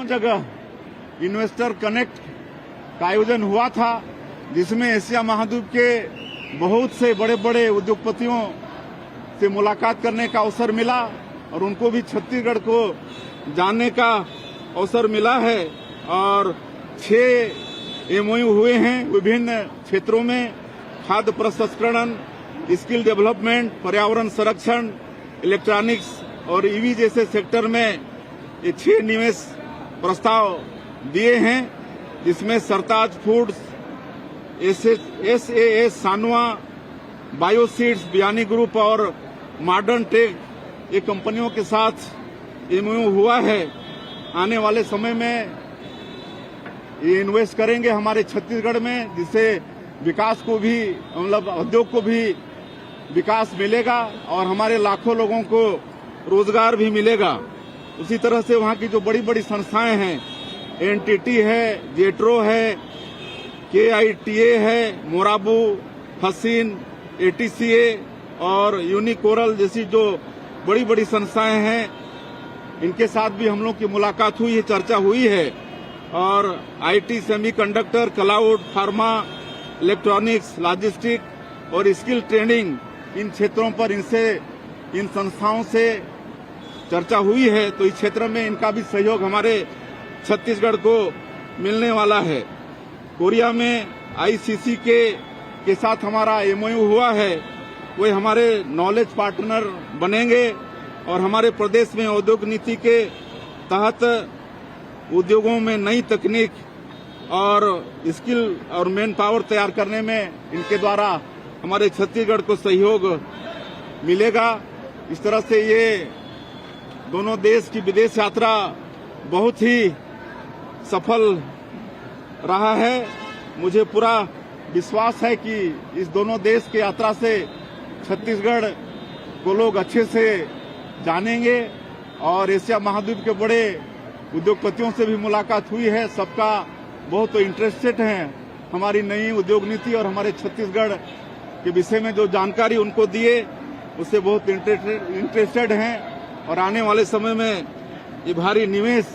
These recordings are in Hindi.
जगह इन्वेस्टर कनेक्ट का आयोजन हुआ था, जिसमें एशिया महाद्वीप के बहुत से बड़े बड़े उद्योगपतियों से मुलाकात करने का अवसर मिला और उनको भी छत्तीसगढ़ को जानने का अवसर मिला है। और 6 MOU हुए हैं विभिन्न क्षेत्रों में, खाद्य प्रसंस्करण, स्किल डेवलपमेंट, पर्यावरण संरक्षण, इलेक्ट्रॉनिक्स और ईवी जैसे सेक्टर में ये 6 निवेश प्रस्ताव दिए हैं, जिसमें सरताज फूड्स, SAS सानवा, बायोसीड्स, बियानी ग्रुप और मॉडर्न टेक ये कंपनियों के साथ MOU हुआ है। आने वाले समय में ये इन्वेस्ट करेंगे हमारे छत्तीसगढ़ में, जिससे विकास को भी मतलब उद्योग को भी विकास मिलेगा और हमारे लाखों लोगों को रोजगार भी मिलेगा। उसी तरह से वहाँ की जो बड़ी बड़ी संस्थाएं हैं, NTT है, जेट्रो है, KITA है, मोराबू, हसीन, ATCA और यूनिकोरल जैसी जो बड़ी बड़ी संस्थाएं हैं, इनके साथ भी हम लोग की मुलाकात हुई है, चर्चा हुई है। और IT, semiconductor, cloud, pharma, electronics, logistic और स्किल ट्रेनिंग, इन क्षेत्रों पर इन संस्थाओं से चर्चा हुई है। तो इस क्षेत्र में इनका भी सहयोग हमारे छत्तीसगढ़ को मिलने वाला है। कोरिया में ICC के साथ हमारा MOU हुआ है, वे हमारे नॉलेज पार्टनर बनेंगे और हमारे प्रदेश में औद्योगिक नीति के तहत उद्योगों में नई तकनीक और स्किल और मैन पावर तैयार करने में इनके द्वारा हमारे छत्तीसगढ़ को सहयोग मिलेगा। इस तरह से ये दोनों देश की विदेश यात्रा बहुत ही सफल रहा है। मुझे पूरा विश्वास है कि इस दोनों देश की यात्रा से छत्तीसगढ़ को लोग अच्छे से जानेंगे और एशिया महाद्वीप के बड़े उद्योगपतियों से भी मुलाकात हुई है। सबका बहुत इंटरेस्टेड हैं हमारी नई उद्योग नीति और हमारे छत्तीसगढ़ के विषय में जो जानकारी उनको दिए उससे बहुत इंटरेस्टेड हैं और आने वाले समय में ये भारी निवेश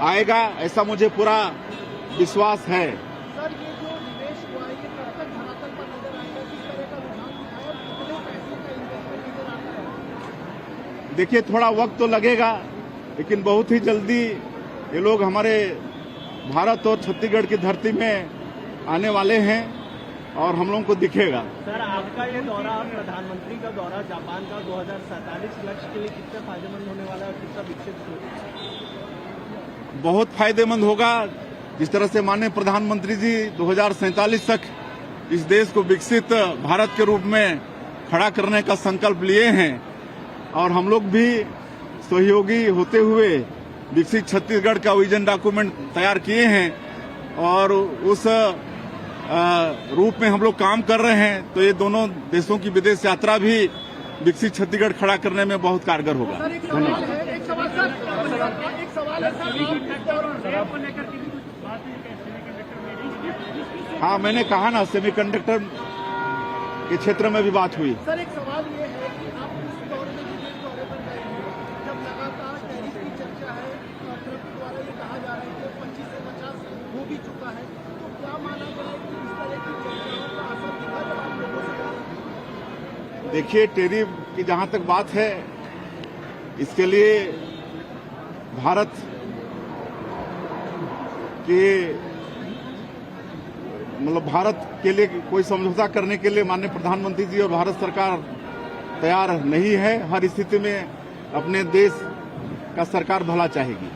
आएगा, ऐसा मुझे पूरा विश्वास है। सर, ये जो निवेश हुआ है, ये कब तक धरातल पर नजर आएगा? किस तरह का रुझान है और कितने पैसे का इन्वेस्टमेंट नजर आता है? देखिए, थोड़ा वक्त तो लगेगा, लेकिन बहुत ही जल्दी ये लोग हमारे भारत और छत्तीसगढ़ की धरती में आने वाले हैं और हम लोगों को दिखेगा। सर, आपका ये दौरा, प्रधानमंत्री का दौरा जापान का 2047 लक्ष्य के लिए कितना फायदेमंद होने वाला है और कितना विकसित होगा? बहुत फायदेमंद होगा। जिस तरह से माननीय प्रधानमंत्री जी 2047 तक इस देश को विकसित भारत के रूप में खड़ा करने का संकल्प लिए हैं और हम लोग भी सहयोगी होते हुए विकसित छत्तीसगढ़ का विजन डॉक्यूमेंट तैयार किए हैं और उस रूप में हम लोग काम कर रहे हैं। तो ये दोनों देशों की विदेश यात्रा भी विकसित छत्तीसगढ़ खड़ा करने में बहुत कारगर होगा। धन्यवाद। हाँ, मैंने कहा ना, सेमीकंडक्टर के क्षेत्र में भी बात हुई। सर, एक सवाल ये है कि आप इस दौरे में जिस दौरे पर गए हैं, जब लगातार टैरिफ की चर्चा है, ट्रम्प द्वारा ये कहा जा रहा है कि 25 से 50 हो भी चुका है, तो क्या माना जाए कि इस तरह की चर्चाओं का असर दिखा जब आप लोगों से बात? देखिए, टैरिफ की जहां तक बात है, इसके लिए भारत के भारत के लिए कोई समझौता करने के लिए माननीय प्रधानमंत्री जी और भारत सरकार तैयार नहीं है। हर स्थिति में अपने देश का सरकार भला चाहेगी।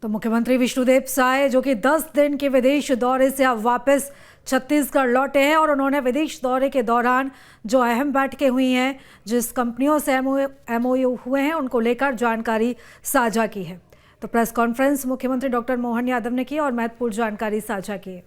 तो मुख्यमंत्री विष्णुदेव साय, जो कि 10 दिन के विदेश दौरे से अब वापस छत्तीसगढ़ लौटे हैं और उन्होंने विदेश दौरे के दौरान जो अहम बैठकें हुई हैं, जिस कंपनियों से MOU हुए हैं, उनको लेकर जानकारी साझा की है। तो प्रेस कॉन्फ्रेंस मुख्यमंत्री डॉक्टर मोहन यादव ने की और महत्वपूर्ण जानकारी साझा की।